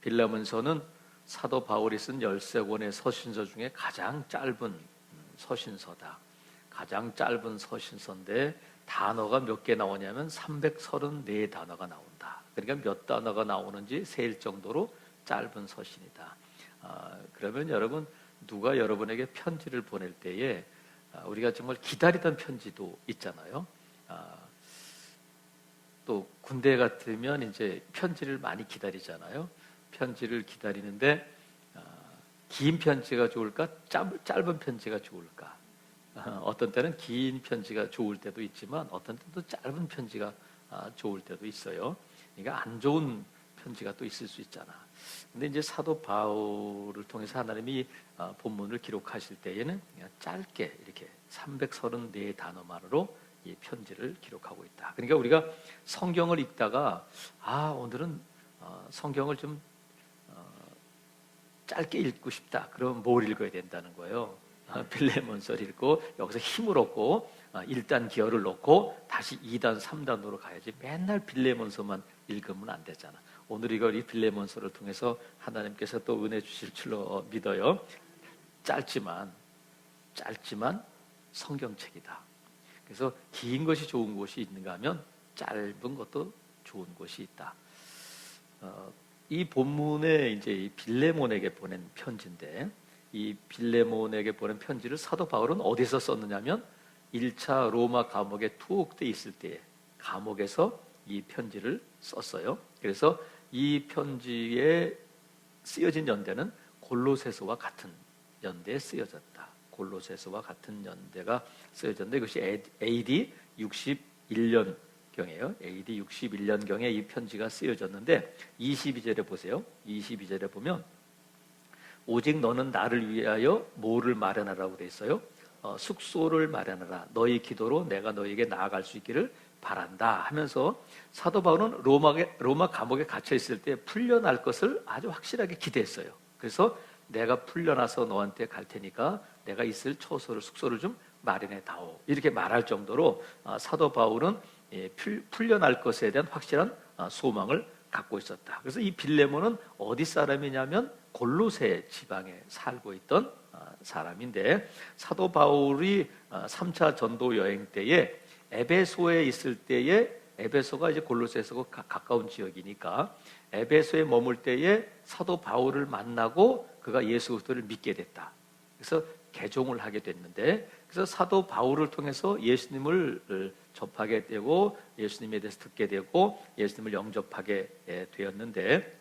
빌레몬서는 사도 바울이 쓴 13권의 서신서 중에 가장 짧은 서신서다. 가장 짧은 서신서인데 단어가 몇 개 나오냐면 334단어가 나온다. 그러니까 몇 단어가 나오는지 세일 정도로 짧은 서신이다. 그러면 여러분, 누가 여러분에게 편지를 보낼 때에 우리가 정말 기다리던 편지도 있잖아요. 또 군대 같으면 이제 편지를 많이 기다리잖아요. 편지를 기다리는데 긴 편지가 좋을까? 짧은 편지가 좋을까? 어떤 때는 긴 편지가 좋을 때도 있지만 어떤 때도 짧은 편지가 좋을 때도 있어요. 그러니까 안 좋은 편지가 또 있을 수 있잖아. 근데 이제 사도 바울을 통해서 하나님이 본문을 기록하실 때에는 그냥 짧게 이렇게 334단어만으로 이 편지를 기록하고 있다. 그러니까 우리가 성경을 읽다가 오늘은 성경을 좀 짧게 읽고 싶다. 그럼 뭘 읽어야 된다는 거예요? 빌레몬서를 읽고 여기서 힘을 얻고 1단 기어를 넣고 다시 2단, 3단으로 가야지 맨날 빌레몬서만 읽으면 안 되잖아. 오늘 이걸 이 빌레몬서를 통해서 하나님께서 또 은혜 주실 줄로 믿어요. 짧지만 성경책이다. 그래서 긴 것이 좋은 곳이 있는가 하면 짧은 것도 좋은 곳이 있다. 이 본문에 이제 이 빌레몬에게 보낸 편지인데, 이 빌레몬에게 보낸 편지를 사도 바울은 어디서 썼느냐면 1차 로마 감옥에 투옥돼 있을 때에 감옥에서 이 편지를 썼어요. 그래서 이 편지에 쓰여진 연대는 골로새서와 같은 연대에 쓰여졌다. 골로새서와 같은 연대가 쓰여졌는데 이것이 AD 61년경이에요. AD 61년경에 이 편지가 쓰여졌는데 22절에 보세요. 22절에 보면 오직 너는 나를 위하여 뭐를 마련하라고 돼 있어요? 숙소를 마련하라. 너희 기도로 내가 너희에게 나아갈 수 있기를 바란다 하면서 사도 바울은 로마 감옥에 갇혀 있을 때 풀려날 것을 아주 확실하게 기대했어요. 그래서 내가 풀려나서 너한테 갈 테니까 내가 있을 처소를, 숙소를 좀 마련해 다오. 이렇게 말할 정도로 사도 바울은 풀려날 것에 대한 확실한 소망을 갖고 있었다. 그래서 이 빌레몬은 어디 사람이냐면 골로새 지방에 살고 있던 사람인데, 사도 바울이 3차 전도 여행 때에 에베소에 있을 때에, 에베소가 이제 골로새에서 가까운 지역이니까 에베소에 머물 때에 사도 바울을 만나고 그가 예수 그리스도를 믿게 됐다. 그래서 개종을 하게 됐는데, 그래서 사도 바울을 통해서 예수님을 접하게 되고 예수님에 대해서 듣게 되고 예수님을 영접하게 되었는데,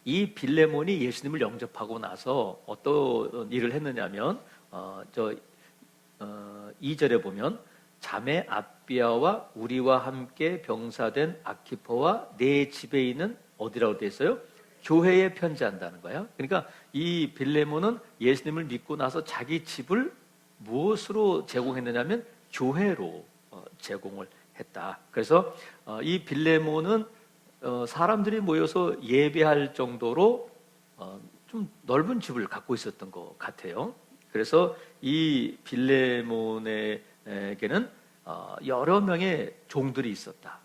이 빌레몬이 예수님을 영접하고 나서 어떤 일을 했느냐면 2절에 보면 자매 아비아와 우리와 함께 병사된 아키포와 내 집에 있는 어디라고 되어 있어요? 교회에 편지한다는 거예요. 그러니까 이 빌레몬은 예수님을 믿고 나서 자기 집을 무엇으로 제공했느냐면 교회로 제공을 했다. 그래서 이 빌레몬은 사람들이 모여서 예배할 정도로 좀 넓은 집을 갖고 있었던 것 같아요. 그래서 이 빌레몬에게는 여러 명의 종들이 있었다.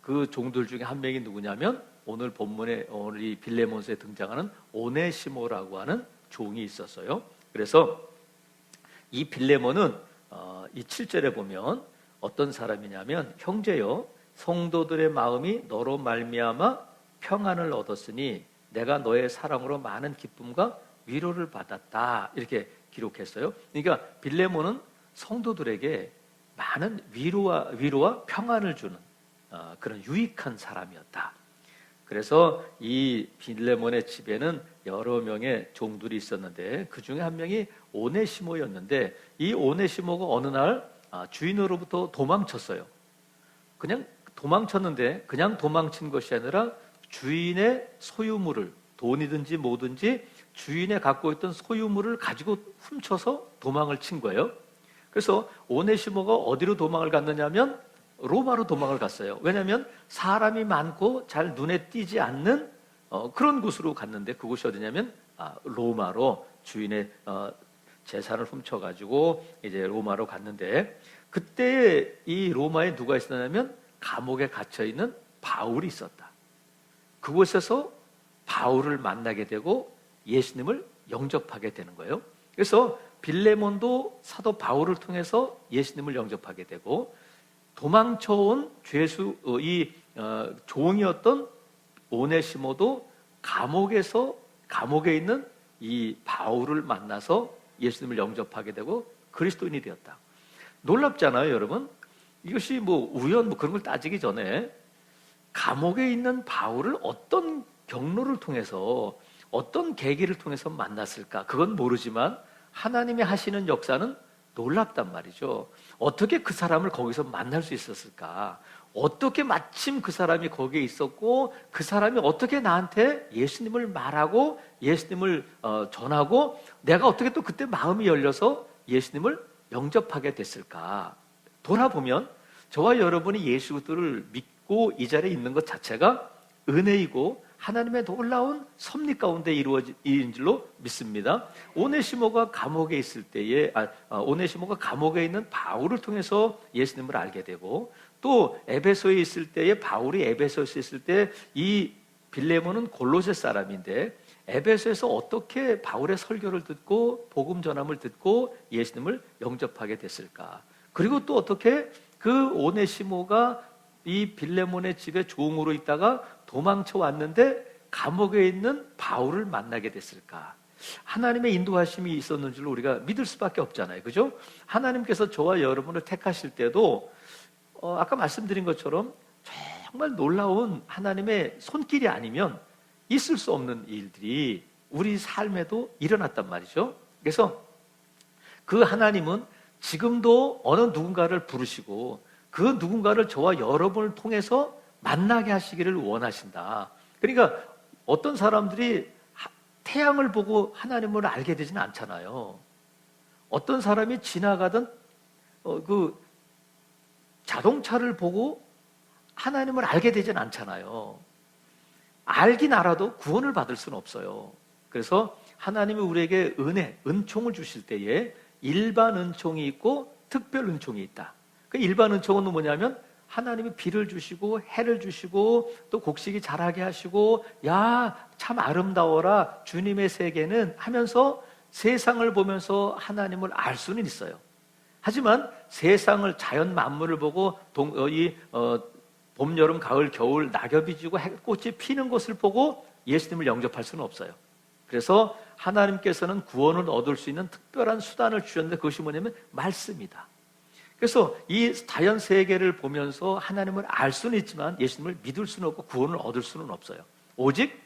그 종들 중에 한 명이 누구냐면 오늘 본문에 오늘 이 빌레몬서에 등장하는 오네시모라고 하는 종이 있었어요. 그래서 이 빌레몬은 이 7절에 보면 어떤 사람이냐면 형제여 성도들의 마음이 너로 말미암아 평안을 얻었으니 내가 너의 사랑으로 많은 기쁨과 위로를 받았다. 이렇게 기록했어요. 그러니까 빌레몬은 성도들에게 많은 위로와 평안을 주는 그런 유익한 사람이었다. 그래서 이 빌레몬의 집에는 여러 명의 종들이 있었는데 그 중에 한 명이 오네시모였는데, 이 오네시모가 어느 날 주인으로부터 도망쳤어요. 그냥 도망쳤는데 그냥 도망친 것이 아니라 주인의 소유물을, 돈이든지 뭐든지 주인의 갖고 있던 소유물을 가지고 훔쳐서 도망을 친 거예요. 그래서 오네시모가 어디로 도망을 갔느냐면 로마로 도망을 갔어요. 왜냐하면 사람이 많고 잘 눈에 띄지 않는 그런 곳으로 갔는데, 그곳이 어디냐면 로마로 주인의 재산을 훔쳐가지고 이제 로마로 갔는데, 그때 이 로마에 누가 있었냐면 감옥에 갇혀 있는 바울이 있었다. 그곳에서 바울을 만나게 되고 예수님을 영접하게 되는 거예요. 그래서 빌레몬도 사도 바울을 통해서 예수님을 영접하게 되고, 도망쳐온 종이었던 오네시모도 감옥에 있는 이 바울을 만나서 예수님을 영접하게 되고 그리스도인이 되었다. 놀랍잖아요, 여러분. 이것이 우연 그런 걸 따지기 전에 감옥에 있는 바울을 어떤 경로를 통해서, 어떤 계기를 통해서 만났을까? 그건 모르지만 하나님이 하시는 역사는 놀랍단 말이죠. 어떻게 그 사람을 거기서 만날 수 있었을까? 어떻게 마침 그 사람이 거기에 있었고, 그 사람이 어떻게 나한테 예수님을 말하고 예수님을 전하고, 내가 어떻게 또 그때 마음이 열려서 예수님을 영접하게 됐을까? 돌아보면 저와 여러분이 예수 그리스도를 믿고 이 자리에 있는 것 자체가 은혜이고 하나님의 놀라운 섭리 가운데 이루어진 줄로 믿습니다. 오네시모가 감옥에 있을 때에 오네시모가 감옥에 있는 바울을 통해서 예수님을 알게 되고, 또 에베소에 있을 때에 바울이 에베소에 있을 때 이 빌레몬은 골로새 사람인데 에베소에서 어떻게 바울의 설교를 듣고 복음 전함을 듣고 예수님을 영접하게 됐을까? 그리고 또 어떻게 그 오네시모가 이 빌레몬의 집에 종으로 있다가 도망쳐 왔는데 감옥에 있는 바울을 만나게 됐을까? 하나님의 인도하심이 있었는 줄로 우리가 믿을 수밖에 없잖아요, 그죠? 하나님께서 저와 여러분을 택하실 때도 아까 말씀드린 것처럼 정말 놀라운 하나님의 손길이 아니면 있을 수 없는 일들이 우리 삶에도 일어났단 말이죠. 그래서 그 하나님은 지금도 어느 누군가를 부르시고 그 누군가를 저와 여러분을 통해서 만나게 하시기를 원하신다. 그러니까 어떤 사람들이 태양을 보고 하나님을 알게 되지는 않잖아요. 어떤 사람이 지나가던 그 자동차를 보고 하나님을 알게 되지는 않잖아요. 알긴 알아도 구원을 받을 수는 없어요. 그래서 하나님이 우리에게 은총을 주실 때에 일반 은총이 있고 특별 은총이 있다. 그 일반 은총은 뭐냐면 하나님이 비를 주시고 해를 주시고 또 곡식이 자라게 하시고, 야, 참 아름다워라 주님의 세계는 하면서 세상을 보면서 하나님을 알 수는 있어요. 하지만 세상을, 자연 만물을 보고 봄, 여름, 가을, 겨울 낙엽이 지고 꽃이 피는 것을 보고 예수님을 영접할 수는 없어요. 그래서 하나님께서는 구원을 얻을 수 있는 특별한 수단을 주셨는데 그것이 뭐냐면 말씀이다. 그래서 이 자연 세계를 보면서 하나님을 알 수는 있지만 예수님을 믿을 수는 없고 구원을 얻을 수는 없어요. 오직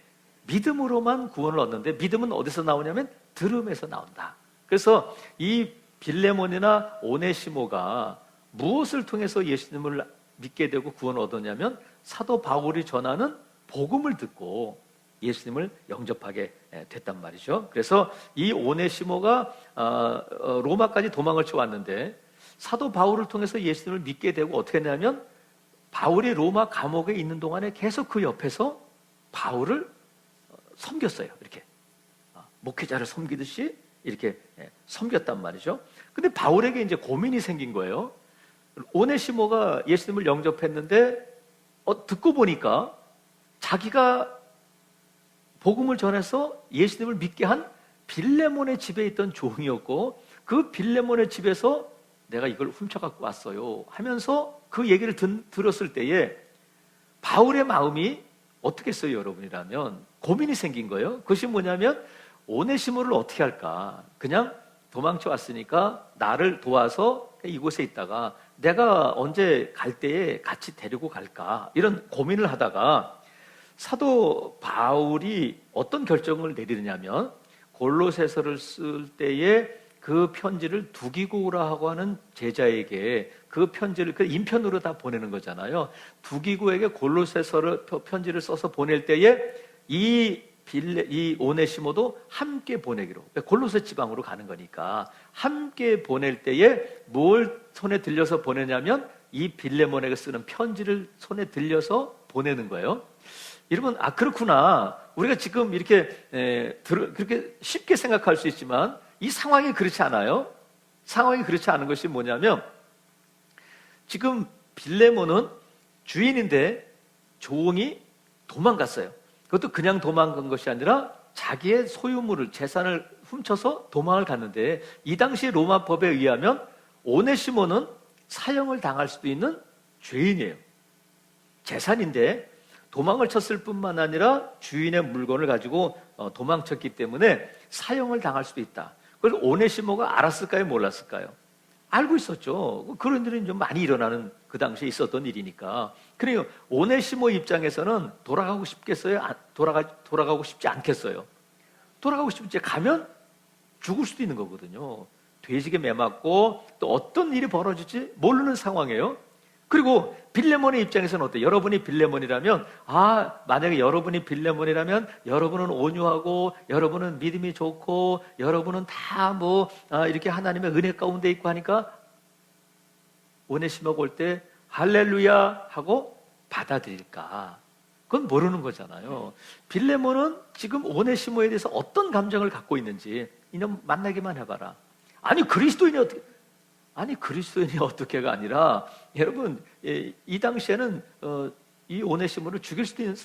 믿음으로만 구원을 얻는데, 믿음은 어디서 나오냐면 들음에서 나온다. 그래서 이 빌레몬이나 오네시모가 무엇을 통해서 예수님을 믿게 되고 구원을 얻었냐면 사도 바울이 전하는 복음을 듣고 예수님을 영접하게 됐단 말이죠. 그래서 이 오네시모가 로마까지 도망을 쳐왔는데 사도 바울을 통해서 예수님을 믿게 되고 어떻게 했냐면 바울이 로마 감옥에 있는 동안에 계속 그 옆에서 바울을 섬겼어요. 이렇게 목회자를 섬기듯이 이렇게 섬겼단 말이죠. 근데 바울에게 이제 고민이 생긴 거예요. 오네시모가 예수님을 영접했는데 듣고 보니까 자기가 복음을 전해서 예수님을 믿게 한 빌레몬의 집에 있던 종이었고, 그 빌레몬의 집에서 내가 이걸 훔쳐갖고 왔어요 하면서 그 얘기를 들었을 때에 바울의 마음이 어떻겠어요, 여러분이라면? 고민이 생긴 거예요. 그것이 뭐냐면 오네시모를 어떻게 할까? 그냥 도망쳐 왔으니까 나를 도와서 이곳에 있다가 내가 언제 갈 때에 같이 데리고 갈까? 이런 고민을 하다가 사도 바울이 어떤 결정을 내리느냐면 골로새서를 쓸 때에 그 편지를 두기고라고 하는 제자에게 그 편지를 그 인편으로 다 보내는 거잖아요. 두기고에게 골로새서를 편지를 써서 보낼 때에 이 오네시모도 함께 보내기로, 골로새 지방으로 가는 거니까 함께 보낼 때에 뭘 손에 들려서 보내냐면 이 빌레몬에게 쓰는 편지를 손에 들려서 보내는 거예요. 여러분, 그렇구나. 우리가 지금 이렇게 그렇게 쉽게 생각할 수 있지만 이 상황이 그렇지 않아요. 상황이 그렇지 않은 것이 뭐냐면 지금 빌레몬은 주인인데 종이 도망갔어요. 그것도 그냥 도망간 것이 아니라 자기의 소유물을, 재산을 훔쳐서 도망을 갔는데, 이 당시 로마 법에 의하면 오네시모는 사형을 당할 수도 있는 죄인이에요. 재산인데 도망을 쳤을 뿐만 아니라 주인의 물건을 가지고 도망쳤기 때문에 사형을 당할 수도 있다. 그래서 오네시모가 알았을까요? 몰랐을까요? 알고 있었죠. 그런 일은 좀 많이 일어나는, 그 당시에 있었던 일이니까. 그래요. 오네시모 입장에서는 돌아가고 싶겠어요? 돌아가고 싶지 않겠어요? 돌아가고 싶지, 가면 죽을 수도 있는 거거든요. 돼지게 매맞고 또 어떤 일이 벌어질지 모르는 상황이에요. 그리고 빌레몬의 입장에서는 어때요? 여러분이 빌레몬이라면, 만약에 여러분이 빌레몬이라면 여러분은 온유하고 여러분은 믿음이 좋고 여러분은 다 이렇게 하나님의 은혜 가운데 있고 하니까 오네시모가 올 때 할렐루야 하고 받아들일까? 그건 모르는 거잖아요. 빌레몬은 지금 오네시모에 대해서 어떤 감정을 갖고 있는지 이놈 만나기만 해봐라. 아니 그리스도인이 어떻게가 아니라, 여러분, 이 당시에는 이 오네시모를 죽일 수도 있는,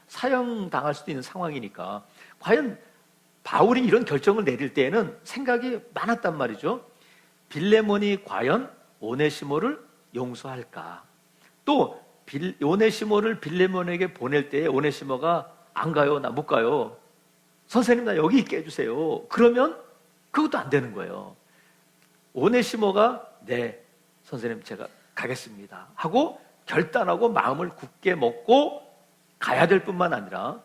사형 당할 수도 있는 상황이니까, 과연 바울이 이런 결정을 내릴 때에는 생각이 많았단 말이죠. 빌레몬이 과연 오네시모를 용서할까? 또 오네시모를 빌레몬에게 보낼 때에 오네시모가 안 가요, 나 못 가요, 선생님 나 여기 있게 해주세요, 그러면 그것도 안 되는 거예요. 오네시모가 네 선생님 제가 가겠습니다 하고 결단하고 마음을 굳게 먹고 가야 될 뿐만 아니라,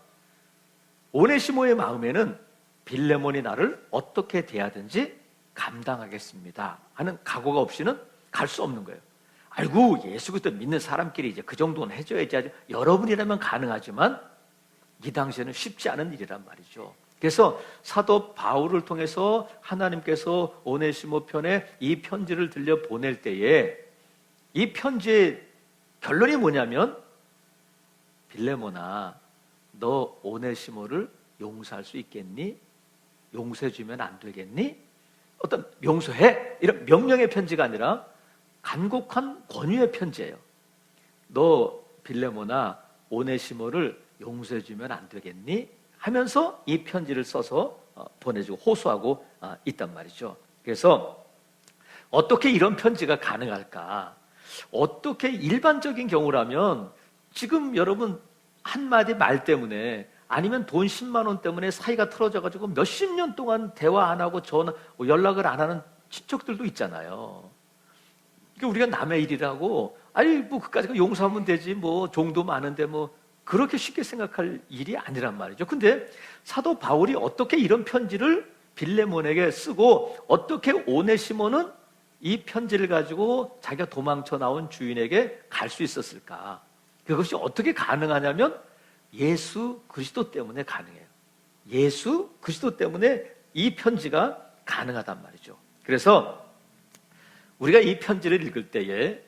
오네시모의 마음에는 빌레몬이 나를 어떻게 대하든지 감당하겠습니다 하는 각오가 없이는 갈 수 없는 거예요. 아이고, 예수 그리스도 믿는 사람끼리 이제 그 정도는 해줘야지, 여러분이라면 가능하지만 이 당시에는 쉽지 않은 일이란 말이죠. 그래서 사도 바울을 통해서 하나님께서 오네시모 편에 이 편지를 들려 보낼 때에, 이 편지의 결론이 뭐냐면, 빌레몬아, 너 오네시모를 용서할 수 있겠니? 용서해주면 안 되겠니? 어떤 용서해, 이런 명령의 편지가 아니라 간곡한 권유의 편지예요. 너 빌레몬아, 오네시모를 용서해주면 안 되겠니? 하면서 이 편지를 써서 보내주고 호소하고 있단 말이죠. 그래서 어떻게 이런 편지가 가능할까? 어떻게 일반적인 경우라면 지금 여러분 한마디 말 때문에, 아니면 돈 10만 원 때문에 사이가 틀어져가지고 몇십 년 동안 대화 안 하고 연락을 안 하는 친척들도 있잖아요. 그러니까 우리가 남의 일이라고, 그까지 용서하면 되지, 종도 많은데 그렇게 쉽게 생각할 일이 아니란 말이죠. 근데 사도 바울이 어떻게 이런 편지를 빌레몬에게 쓰고, 어떻게 오네시모는 이 편지를 가지고 자기가 도망쳐 나온 주인에게 갈 수 있었을까? 그것이 어떻게 가능하냐면 예수 그리스도 때문에 가능해요. 예수 그리스도 때문에 이 편지가 가능하단 말이죠. 그래서 우리가 이 편지를 읽을 때에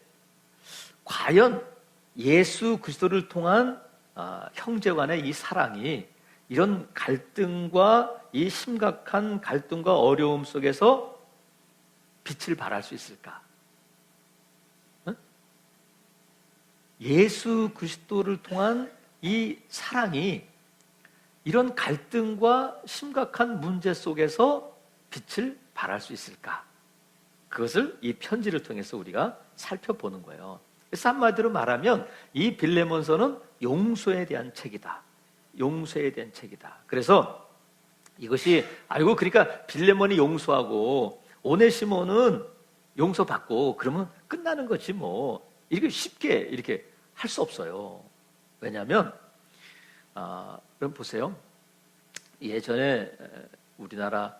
과연 예수 그리스도를 통한 형제 간의 이 사랑이 이런 갈등과, 이 심각한 갈등과 어려움 속에서 빛을 발할 수 있을까? 예수 그리스도를 통한 이 사랑이 이런 갈등과 심각한 문제 속에서 빛을 발할 수 있을까? 그것을 이 편지를 통해서 우리가 살펴보는 거예요. 그래서 한마디로 말하면 이 빌레몬서는 용서에 대한 책이다. 용서에 대한 책이다. 그래서 이것이, 그러니까 빌레몬이 용서하고 오네시모는 용서받고 그러면 끝나는 거지 이렇게 쉽게 이렇게 할 수 없어요. 왜냐하면 여러분 보세요. 예전에 우리나라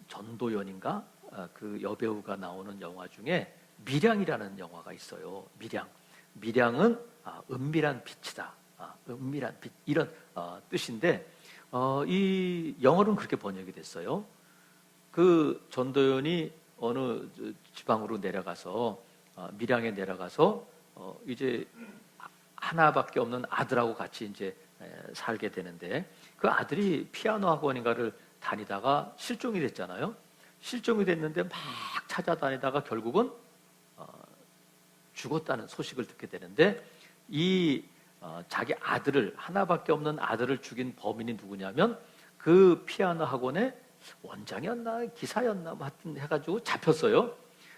전도연인가 그 여배우가 나오는 영화 중에 밀양이라는 영화가 있어요. 밀양은 은밀한 빛이다. 은밀한 빛, 이런 뜻인데 이 영어로는 그렇게 번역이 됐어요. 그 전도연이 어느 지방으로 내려가서 밀양에 내려가서 이제 하나밖에 없는 아들하고 같이 이제 살게 되는데, 그 아들이 피아노 학원인가를 다니다가 실종이 됐잖아요. 실종이 됐는데 막 찾아다니다가 결국은 죽었다는 소식을 듣게 되는데, 이 자기 아들을, 하나밖에 없는 아들을 죽인 범인이 누구냐면 그 피아노 학원의 원장이었나 기사였나 뭐 하여튼 해가지고 잡혔어요.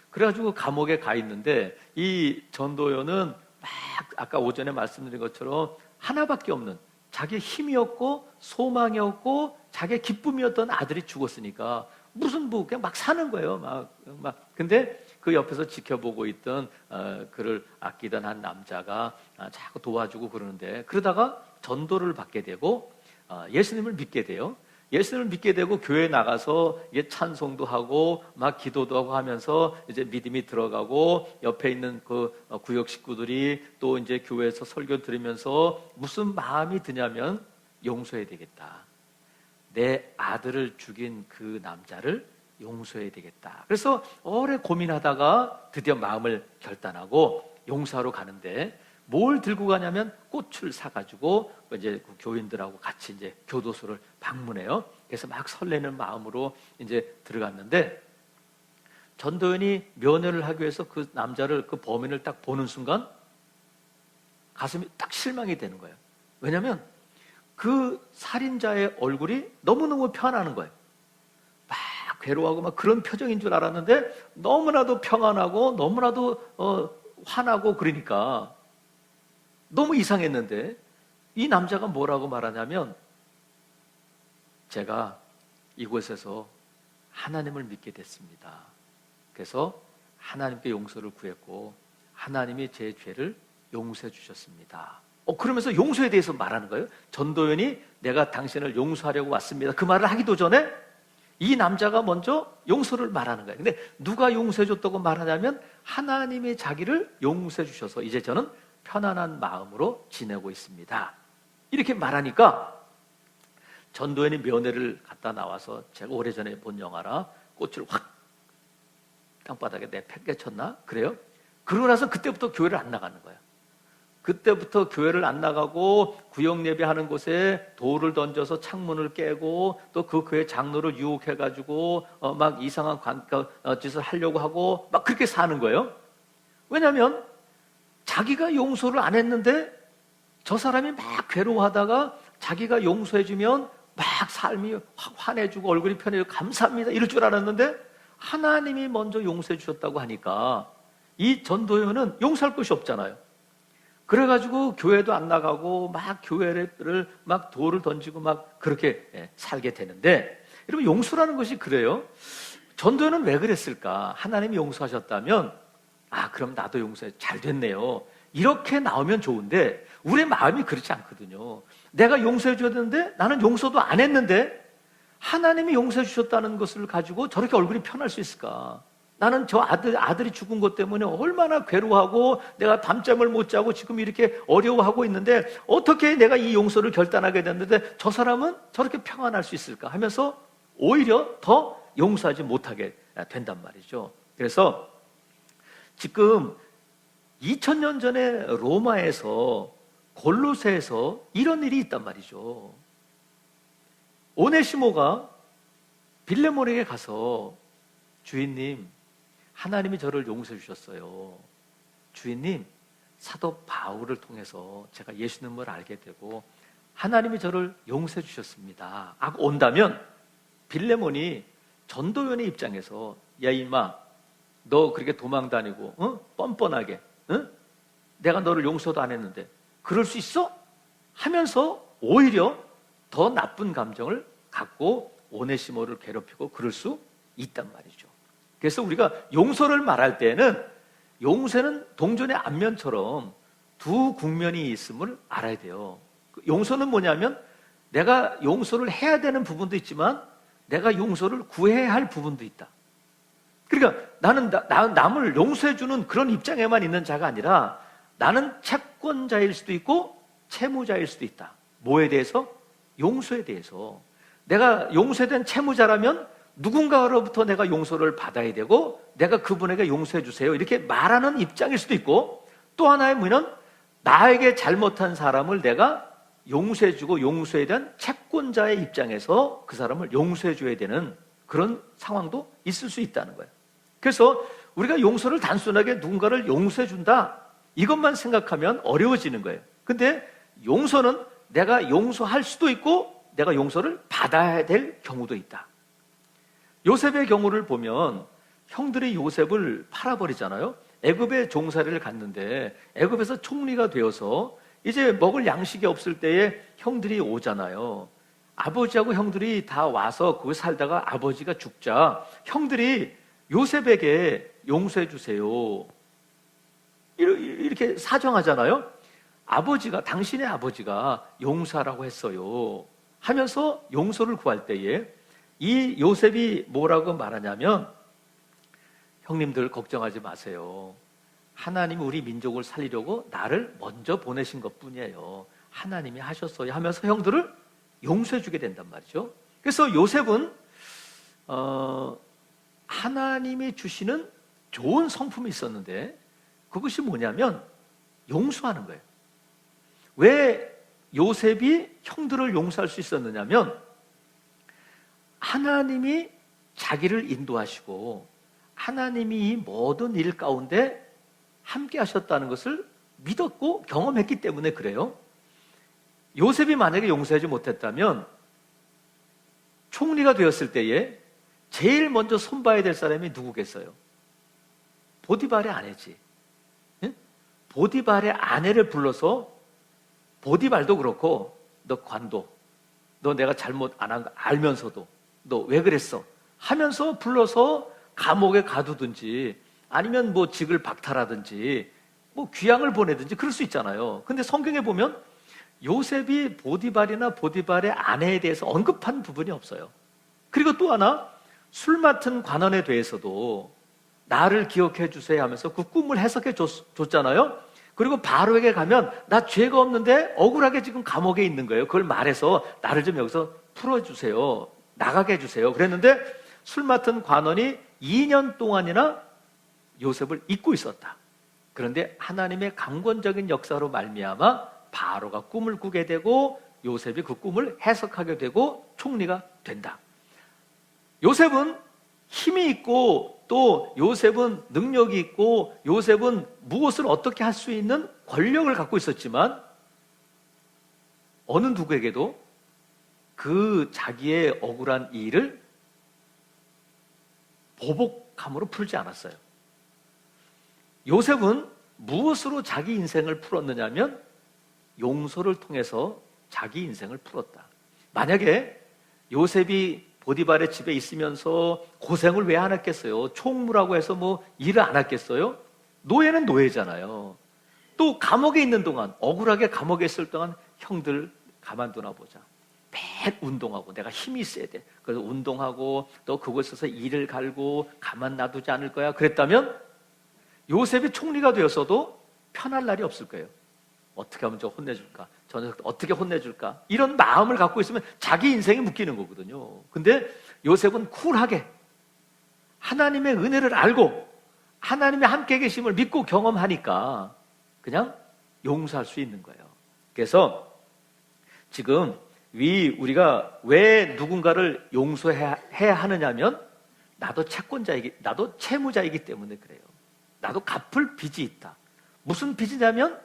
그래가지고 감옥에 가 있는데 이 전도연은 막 아까 오전에 말씀드린 것처럼 하나밖에 없는 자기 힘이었고 소망이었고 자기 기쁨이었던 아들이 죽었으니까 무슨 뭐 그냥 막 사는 거예요. 막 근데 그 옆에서 지켜보고 있던 그를 아끼던 한 남자가 자꾸 도와주고 그러는데 그러다가 전도를 받게 되고 예수님을 믿게 돼요. 예수님을 믿게 되고 교회 나가서 찬송도 하고 막 기도도 하고 하면서 이제 믿음이 들어가고 옆에 있는 그 구역 식구들이 또 이제 교회에서 설교 들으면서 무슨 마음이 드냐면 용서해야 되겠다. 내 아들을 죽인 그 남자를 용서해야 되겠다. 그래서 오래 고민하다가 드디어 마음을 결단하고 용서하러 가는데 뭘 들고 가냐면 꽃을 사가지고 이제 그 교인들하고 같이 이제 교도소를 방문해요. 그래서 막 설레는 마음으로 이제 들어갔는데 전도연이 면회를 하기 위해서 그 남자를 그 범인을 딱 보는 순간 가슴이 딱 실망이 되는 거예요. 왜냐하면 그 살인자의 얼굴이 너무너무 편안한 거예요. 막 괴로워하고 막 그런 표정인 줄 알았는데 너무나도 평안하고 너무나도 화나고 그러니까 너무 이상했는데 이 남자가 뭐라고 말하냐면 제가 이곳에서 하나님을 믿게 됐습니다. 그래서 하나님께 용서를 구했고 하나님이 제 죄를 용서해 주셨습니다. 그러면서 용서에 대해서 말하는 거예요. 전도연이 내가 당신을 용서하려고 왔습니다. 그 말을 하기도 전에 이 남자가 먼저 용서를 말하는 거예요. 근데 누가 용서해 줬다고 말하냐면 하나님이 자기를 용서해 주셔서 이제 저는 편안한 마음으로 지내고 있습니다. 이렇게 말하니까 전도연이 면회를 갔다 나와서 제가 오래전에 본 영화라 꽃을 확 땅바닥에 내팽개쳤나? 그래요? 그러고 나서 그때부터 교회를 안 나가는 거예요. 그때부터 교회를 안 나가고 구역 예배하는 곳에 돌을 던져서 창문을 깨고 또 그 교회 장로를 유혹해가지고 막 이상한 짓을 하려고 하고 막 그렇게 사는 거예요. 왜냐하면 자기가 용서를 안 했는데 저 사람이 막 괴로워하다가 자기가 용서해주면 막 삶이 확 환해지고 얼굴이 편해지고 감사합니다 이럴 줄 알았는데 하나님이 먼저 용서해 주셨다고 하니까 이 전도연은 용서할 것이 없잖아요. 그래가지고 교회도 안 나가고 막 교회를 막 돌을 던지고 막 그렇게 살게 되는데 여러분 용서라는 것이 그래요. 전도연은 왜 그랬을까? 하나님이 용서하셨다면 그럼 나도 용서해 잘 됐네요 이렇게 나오면 좋은데 우리의 마음이 그렇지 않거든요. 내가 용서해 줘야 되는데 나는 용서도 안 했는데 하나님이 용서해 주셨다는 것을 가지고 저렇게 얼굴이 편할 수 있을까? 나는 저 아들이 죽은 것 때문에 얼마나 괴로워하고 내가 밤잠을 못 자고 지금 이렇게 어려워하고 있는데 어떻게 내가 이 용서를 결단하게 됐는데 저 사람은 저렇게 평안할 수 있을까 하면서 오히려 더 용서하지 못하게 된단 말이죠. 그래서 지금 2000년 전에 로마에서 골로새에서 이런 일이 있단 말이죠. 오네시모가 빌레몬에게 가서 주인님 하나님이 저를 용서해 주셨어요. 주인님 사도 바울을 통해서 제가 예수님을 알게 되고 하나님이 저를 용서해 주셨습니다 하고 온다면 빌레몬이 전도연의 입장에서 야 임마 너 그렇게 도망 다니고 뻔뻔하게 내가 너를 용서도 안 했는데 그럴 수 있어? 하면서 오히려 더 나쁜 감정을 갖고 오네시모를 괴롭히고 그럴 수 있단 말이죠. 그래서 우리가 용서를 말할 때는 용서는 동전의 앞면처럼 두 국면이 있음을 알아야 돼요. 용서는 뭐냐면 내가 용서를 해야 되는 부분도 있지만 내가 용서를 구해야 할 부분도 있다. 그러니까 나는 남을 용서해주는 그런 입장에만 있는 자가 아니라 나는 채권자일 수도 있고 채무자일 수도 있다. 뭐에 대해서? 용서에 대해서. 내가 용서된 채무자라면 누군가로부터 내가 용서를 받아야 되고 내가 그분에게 용서해 주세요 이렇게 말하는 입장일 수도 있고 또 하나의 뭐냐면 나에게 잘못한 사람을 내가 용서해 주고 용서에 대한 채권자의 입장에서 그 사람을 용서해 줘야 되는 그런 상황도 있을 수 있다는 거예요. 그래서 우리가 용서를 단순하게 누군가를 용서해 준다 이것만 생각하면 어려워지는 거예요. 근데 용서는 내가 용서할 수도 있고 내가 용서를 받아야 될 경우도 있다. 요셉의 경우를 보면 형들이 요셉을 팔아버리잖아요. 애굽에 종살이를 갔는데 애굽에서 총리가 되어서 이제 먹을 양식이 없을 때에 형들이 오잖아요. 아버지하고 형들이 다 와서 거기 살다가 아버지가 죽자 형들이 요셉에게 용서해 주세요 이렇게 사정하잖아요. 당신의 아버지가 용서하라고 했어요 하면서 용서를 구할 때에 이 요셉이 뭐라고 말하냐면, 형님들 걱정하지 마세요. 하나님이 우리 민족을 살리려고 나를 먼저 보내신 것뿐이에요. 하나님이 하셨어요 하면서 형들을 용서해 주게 된단 말이죠. 그래서 요셉은 하나님이 주시는 좋은 성품이 있었는데 그것이 뭐냐면 용서하는 거예요. 왜 요셉이 형들을 용서할 수 있었느냐면 하나님이 자기를 인도하시고 하나님이 이 모든 일 가운데 함께 하셨다는 것을 믿었고 경험했기 때문에 그래요. 요셉이 만약에 용서하지 못했다면 총리가 되었을 때에 제일 먼저 손봐야 될 사람이 누구겠어요? 보디발의 아내지. 보디발의 아내를 불러서, 보디발도 그렇고 너 관도, 너 내가 잘못 안 한 거 알면서도 너 왜 그랬어? 하면서 불러서 감옥에 가두든지 아니면 뭐 직을 박탈하든지 뭐 귀양을 보내든지 그럴 수 있잖아요. 근데 성경에 보면 요셉이 보디발이나 보디발의 아내에 대해서 언급한 부분이 없어요. 그리고 또 하나, 술 맡은 관원에 대해서도 나를 기억해 주세요 하면서 그 꿈을 해석해 줬잖아요. 그리고 바로에게 가면 나 죄가 없는데 억울하게 지금 감옥에 있는 거예요. 그걸 말해서 나를 좀 여기서 풀어주세요, 나가게 해주세요 그랬는데 술 맡은 관원이 2년 동안이나 요셉을 잊고 있었다. 그런데 하나님의 강권적인 역사로 말미암아 바로가 꿈을 꾸게 되고 요셉이 그 꿈을 해석하게 되고 총리가 된다. 요셉은 힘이 있고 또 요셉은 능력이 있고 요셉은 무엇을 어떻게 할 수 있는 권력을 갖고 있었지만 어느 누구에게도 그 자기의 억울한 일을 보복함으로 풀지 않았어요. 요셉은 무엇으로 자기 인생을 풀었느냐면 용서를 통해서 자기 인생을 풀었다. 만약에 요셉이 보디발의 집에 있으면서 고생을 왜 안 했겠어요? 총무라고 해서 뭐 일을 안 했겠어요? 노예는 노예잖아요. 또 감옥에 있는 동안, 억울하게 감옥에 있을 동안 형들 가만두나 보자. 매일 운동하고 내가 힘이 있어야 돼. 그래서 운동하고 또 그곳에서 일을 갈고 가만 놔두지 않을 거야. 그랬다면 요셉이 총리가 되었어도 편할 날이 없을 거예요. 어떻게 하면 저 혼내줄까? 저는 어떻게 혼내줄까? 이런 마음을 갖고 있으면 자기 인생이 묶이는 거거든요. 근데 요셉은 쿨하게 하나님의 은혜를 알고 하나님의 함께 계심을 믿고 경험하니까 그냥 용서할 수 있는 거예요. 그래서 지금 우리가 왜 누군가를 용서해야 하느냐면 나도 나도 채무자이기 때문에 그래요. 나도 갚을 빚이 있다. 무슨 빚이냐면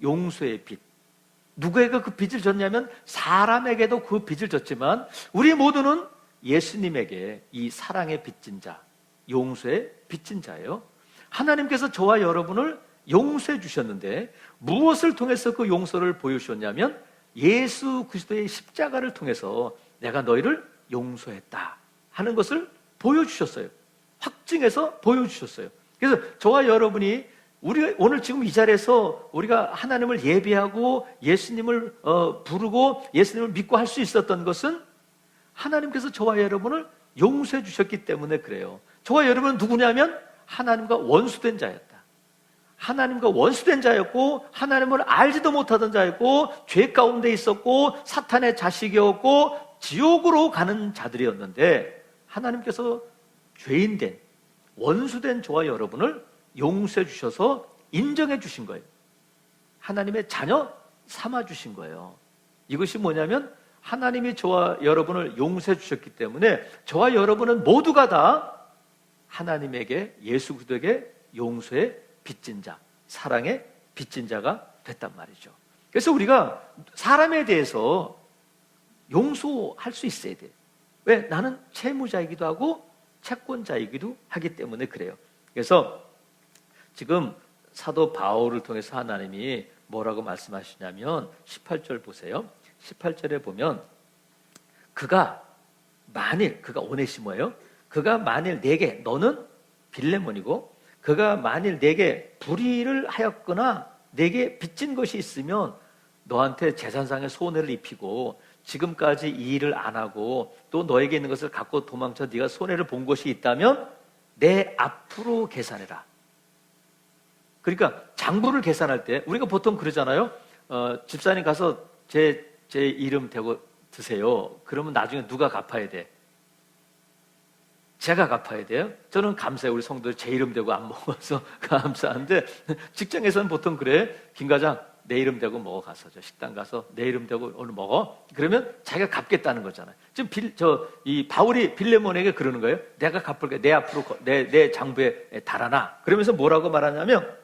용서의 빚. 누구에게 그 빚을 졌냐면 사람에게도 그 빚을 졌지만 우리 모두는 예수님에게 이 사랑의 빚진 자, 용서의 빚진 자예요. 하나님께서 저와 여러분을 용서해 주셨는데 무엇을 통해서 그 용서를 보여주셨냐면 예수 그리스도의 십자가를 통해서 내가 너희를 용서했다 하는 것을 보여주셨어요. 확증해서 보여주셨어요. 그래서 저와 여러분이 우리 오늘 지금 이 자리에서 우리가 하나님을 예배하고 예수님을 부르고 예수님을 믿고 할 수 있었던 것은 하나님께서 저와 여러분을 용서해 주셨기 때문에 그래요. 저와 여러분은 누구냐면 하나님과 원수된 자였다. 하나님과 원수된 자였고 하나님을 알지도 못하던 자였고 죄 가운데 있었고 사탄의 자식이었고 지옥으로 가는 자들이었는데 하나님께서 죄인된 원수된 저와 여러분을 용서해 주셔서 인정해 주신 거예요. 하나님의 자녀 삼아 주신 거예요. 이것이 뭐냐면 하나님이 저와 여러분을 용서해 주셨기 때문에 저와 여러분은 모두가 다 하나님에게 예수 그리스도에게 용서의 빚진 자, 사랑의 빚진 자가 됐단 말이죠. 그래서 우리가 사람에 대해서 용서할 수 있어야 돼. 왜? 나는 채무자이기도 하고 채권자이기도 하기 때문에 그래요. 그래서 지금 사도 바울을 통해서 하나님이 뭐라고 말씀하시냐면 18절 보세요. 18절에 보면 그가 오네시모예요. 그가 만일 내게, 너는 빌레몬이고, 그가 만일 내게 불의를 하였거나 내게 빚진 것이 있으면 너한테 재산상의 손해를 입히고 지금까지 이 일을 안 하고 또 너에게 있는 것을 갖고 도망쳐 네가 손해를 본 것이 있다면 내 앞으로 계산해라. 그러니까 장부를 계산할 때 우리가 보통 그러잖아요. 집사님 가서 제 이름 대고 드세요. 그러면 나중에 누가 갚아야 돼? 제가 갚아야 돼요? 저는 감사해요. 우리 성도들 제 이름 대고 안 먹어서 감사한데, 직장에서는 보통 그래. 김 과장 내 이름 대고 먹어 가서, 저 식당 가서 내 이름 대고 오늘 먹어. 그러면 자기가 갚겠다는 거잖아요. 지금 이 바울이 빌레몬에게 그러는 거예요. 내가 갚을게. 내 앞으로 내 장부에 달아놔. 그러면서 뭐라고 말하냐면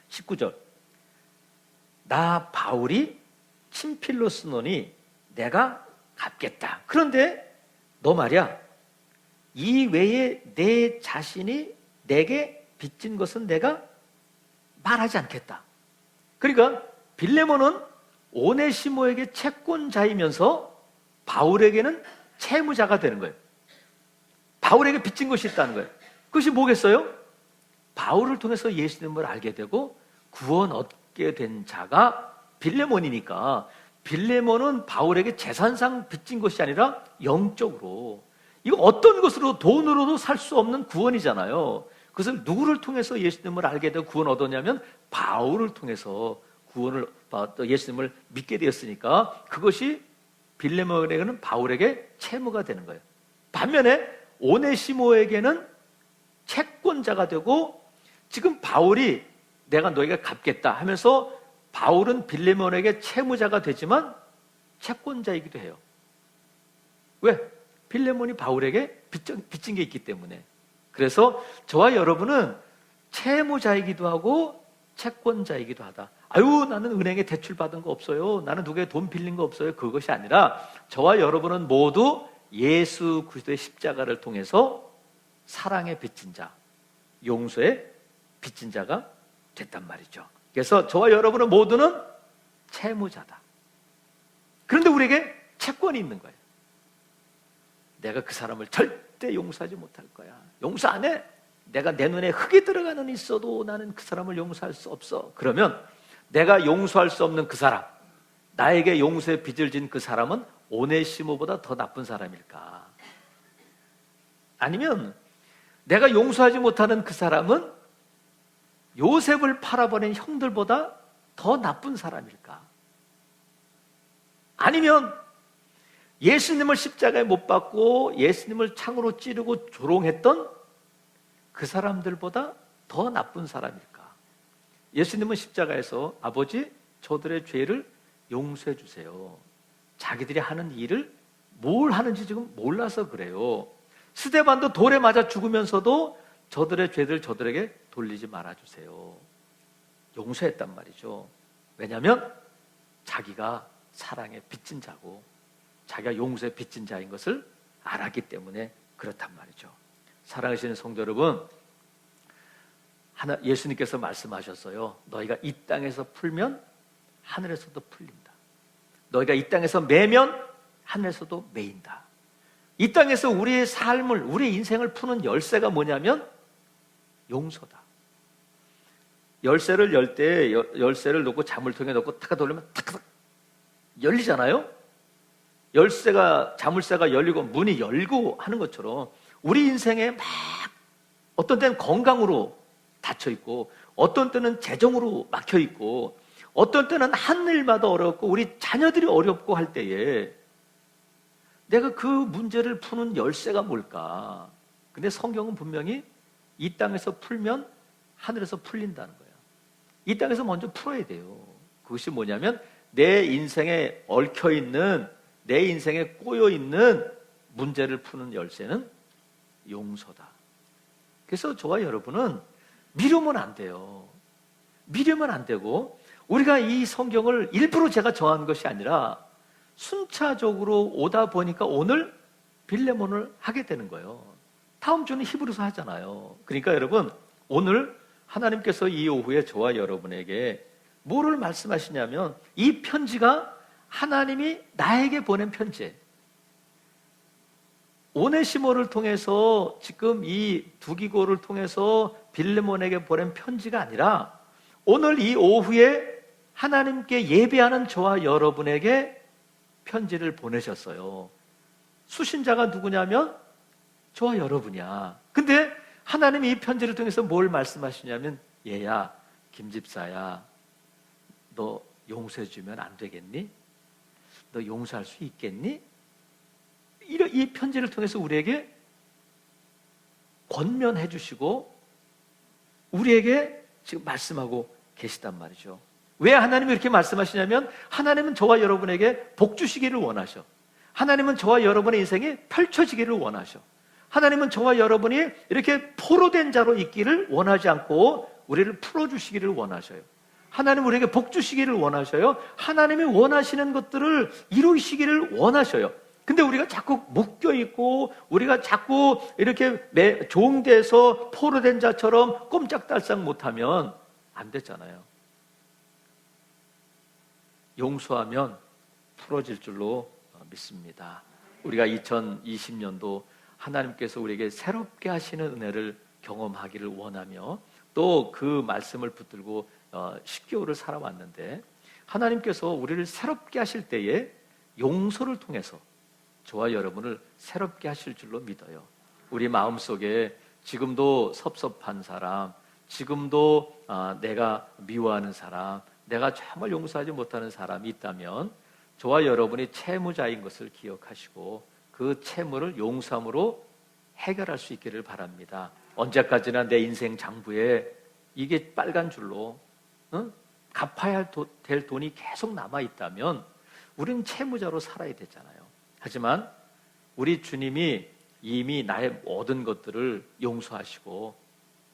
19절. 나 바울이 친필로 쓰노니 내가 갚겠다. 그런데 너 말이야, 이 외에 내 자신이 내게 빚진 것은 내가 말하지 않겠다. 그러니까 빌레몬은 오네시모에게 채권자이면서 바울에게는 채무자가 되는 거예요. 바울에게 빚진 것이 있다는 거예요. 그것이 뭐겠어요? 바울을 통해서 예수님을 알게 되고 구원 얻게 된 자가 빌레몬이니까, 빌레몬은 바울에게 재산상 빚진 것이 아니라 영적으로, 이거 어떤 것으로, 돈으로도 살 수 없는 구원이잖아요. 그것을 누구를 통해서 예수님을 알게 되고 구원 얻었냐면 바울을 통해서 구원을 받아 예수님을 믿게 되었으니까 그것이 빌레몬에게는 바울에게 채무가 되는 거예요. 반면에 오네시모에게는 채권자가 되고, 지금 바울이 내가 너에게 갚겠다 하면서 바울은 빌레몬에게 채무자가 되지만 채권자이기도 해요. 왜? 빌레몬이 바울에게 빚진 게 있기 때문에. 그래서 저와 여러분은 채무자이기도 하고 채권자이기도 하다. 아유, 나는 은행에 대출 받은 거 없어요. 나는 누구에게 돈 빌린 거 없어요. 그것이 아니라 저와 여러분은 모두 예수 그리스도의 십자가를 통해서 사랑의 빚진 자, 용서의 빚진 자가 됐단 말이죠. 그래서 저와 여러분은 모두는 채무자다. 그런데 우리에게 채권이 있는 거예요. 내가 그 사람을 절대 용서하지 못할 거야. 용서 안 해. 내가 내 눈에 흙이 들어가는 있어도 나는 그 사람을 용서할 수 없어. 그러면 내가 용서할 수 없는 그 사람, 나에게 용서의 빚을 진 그 사람은 오네시모보다 더 나쁜 사람일까? 아니면 내가 용서하지 못하는 그 사람은 요셉을 팔아버린 형들보다 더 나쁜 사람일까? 아니면 예수님을 십자가에 못 박고 예수님을 창으로 찌르고 조롱했던 그 사람들보다 더 나쁜 사람일까? 예수님은 십자가에서 아버지, 저들의 죄를 용서해 주세요. 자기들이 하는 일을 뭘 하는지 지금 몰라서 그래요. 스데반도 돌에 맞아 죽으면서도 저들의 죄를 저들에게 돌리지 말아주세요. 용서했단 말이죠. 왜냐하면 자기가 사랑의 빚진 자고 자기가 용서의 빚진 자인 것을 알았기 때문에 그렇단 말이죠. 사랑하시는 성도 여러분, 예수님께서 말씀하셨어요. 너희가 이 땅에서 풀면 하늘에서도 풀린다. 너희가 이 땅에서 매면 하늘에서도 매인다. 이 땅에서 우리의 삶을, 우리의 인생을 푸는 열쇠가 뭐냐면 용서다. 열쇠를 열 때 열쇠를 놓고 자물통에 넣고 탁 돌리면 탁탁 열리잖아요. 열쇠가, 자물쇠가 열리고 문이 열고 하는 것처럼 우리 인생에 막 어떤 때는 건강으로 닫혀 있고 어떤 때는 재정으로 막혀 있고 어떤 때는 한 일마다 어렵고 우리 자녀들이 어렵고 할 때에 내가 그 문제를 푸는 열쇠가 뭘까? 근데 성경은 분명히 이 땅에서 풀면 하늘에서 풀린다는 거예요. 이 땅에서 먼저 풀어야 돼요. 그것이 뭐냐면 내 인생에 얽혀있는, 내 인생에 꼬여있는 문제를 푸는 열쇠는 용서다. 그래서 저와 여러분은 미루면 안 돼요. 미루면 안 되고 우리가 이 성경을 일부러 제가 정한 것이 아니라 순차적으로 오다 보니까 오늘 빌레몬을 하게 되는 거예요. 다음 주는 히브리서 하잖아요. 그러니까 여러분, 오늘 하나님께서 이 오후에 저와 여러분에게 뭐를 말씀하시냐면, 이 편지가 하나님이 나에게 보낸 편지예요. 오네시모를 통해서, 지금 이 두기고를 통해서 빌레몬에게 보낸 편지가 아니라 오늘 이 오후에 하나님께 예배하는 저와 여러분에게 편지를 보내셨어요. 수신자가 누구냐면 저와 여러분이야. 근데 하나님이 이 편지를 통해서 뭘 말씀하시냐면, 얘야, 김집사야, 너 용서해주면 안 되겠니? 너 용서할 수 있겠니? 이 편지를 통해서 우리에게 권면해 주시고 우리에게 지금 말씀하고 계시단 말이죠. 왜 하나님이 이렇게 말씀하시냐면, 하나님은 저와 여러분에게 복 주시기를 원하셔. 하나님은 저와 여러분의 인생이 펼쳐지기를 원하셔. 하나님은 저와 여러분이 이렇게 포로된 자로 있기를 원하지 않고 우리를 풀어주시기를 원하셔요. 하나님은 우리에게 복 주시기를 원하셔요. 하나님이 원하시는 것들을 이루시기를 원하셔요. 근데 우리가 자꾸 묶여있고, 우리가 자꾸 이렇게 종돼서 포로된 자처럼 꼼짝달싹 못하면 안 되잖아요. 용서하면 풀어질 줄로 믿습니다. 우리가 2020년도 하나님께서 우리에게 새롭게 하시는 은혜를 경험하기를 원하며, 또 그 말씀을 붙들고 10개월을 살아왔는데, 하나님께서 우리를 새롭게 하실 때에 용서를 통해서 저와 여러분을 새롭게 하실 줄로 믿어요. 우리 마음속에 지금도 섭섭한 사람, 지금도 내가 미워하는 사람, 내가 정말 용서하지 못하는 사람이 있다면 저와 여러분이 채무자인 것을 기억하시고 그 채무를 용서함으로 해결할 수 있기를 바랍니다. 언제까지나 내 인생 장부에 이게 빨간 줄로 갚아야 될 돈이 계속 남아있다면 우리는 채무자로 살아야 되잖아요. 하지만 우리 주님이 이미 나의 모든 것들을 용서하시고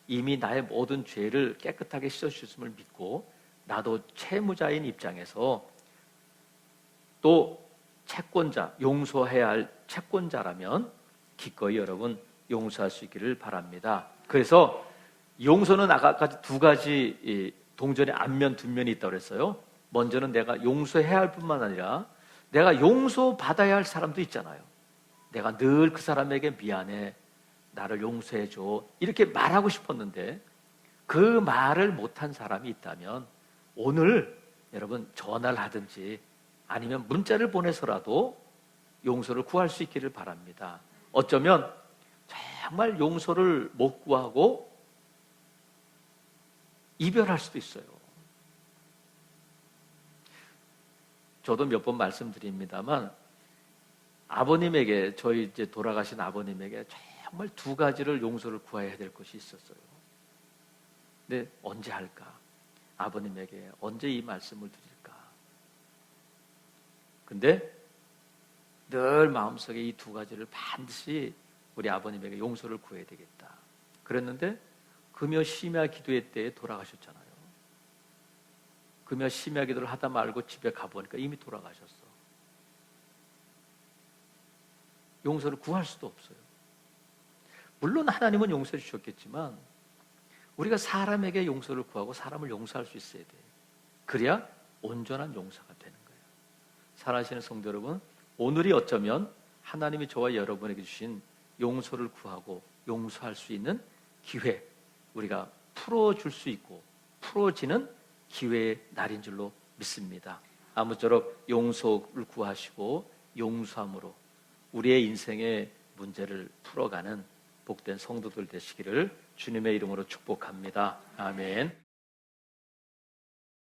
이미 나의 모든 죄를 깨끗하게 씻어주셨음을 믿고, 나도 채무자인 입장에서 또 채권자, 용서해야 할 채권자라면 기꺼이 여러분 용서할 수 있기를 바랍니다. 그래서 용서는 아까까지 두 가지 동전의 앞면 뒷면이 있다고 그랬어요. 먼저는 내가 용서해야 할 뿐만 아니라 내가 용서받아야 할 사람도 있잖아요. 내가 늘 그 사람에게 미안해, 나를 용서해줘, 이렇게 말하고 싶었는데 그 말을 못한 사람이 있다면 오늘 여러분 전화를 하든지 아니면 문자를 보내서라도 용서를 구할 수 있기를 바랍니다. 어쩌면 정말 용서를 못 구하고 이별할 수도 있어요. 저도 몇 번 말씀드립니다만, 아버님에게, 저희 이제 돌아가신 아버님에게 정말 두 가지를 용서를 구해야 될 것이 있었어요. 근데 언제 할까? 아버님에게 언제 이 말씀을 드릴까? 근데 늘 마음속에 이 두 가지를 반드시 우리 아버님에게 용서를 구해야 되겠다. 그랬는데 금요 심야 기도회 때에 돌아가셨잖아요. 금요 심야 기도를 하다 말고 집에 가보니까 이미 돌아가셨어. 용서를 구할 수도 없어요. 물론 하나님은 용서해 주셨겠지만 우리가 사람에게 용서를 구하고 사람을 용서할 수 있어야 돼요. 그래야 온전한 용서가 되는 거예요. 사랑하시는 성도 여러분, 오늘이 어쩌면 하나님이 저와 여러분에게 주신 용서를 구하고 용서할 수 있는 기회, 우리가 풀어줄 수 있고 풀어지는 기회의 날인 줄로 믿습니다. 아무쪼록 용서를 구하시고 용서함으로 우리의 인생의 문제를 풀어가는 복된 성도들 되시기를 주님의 이름으로 축복합니다. 아멘.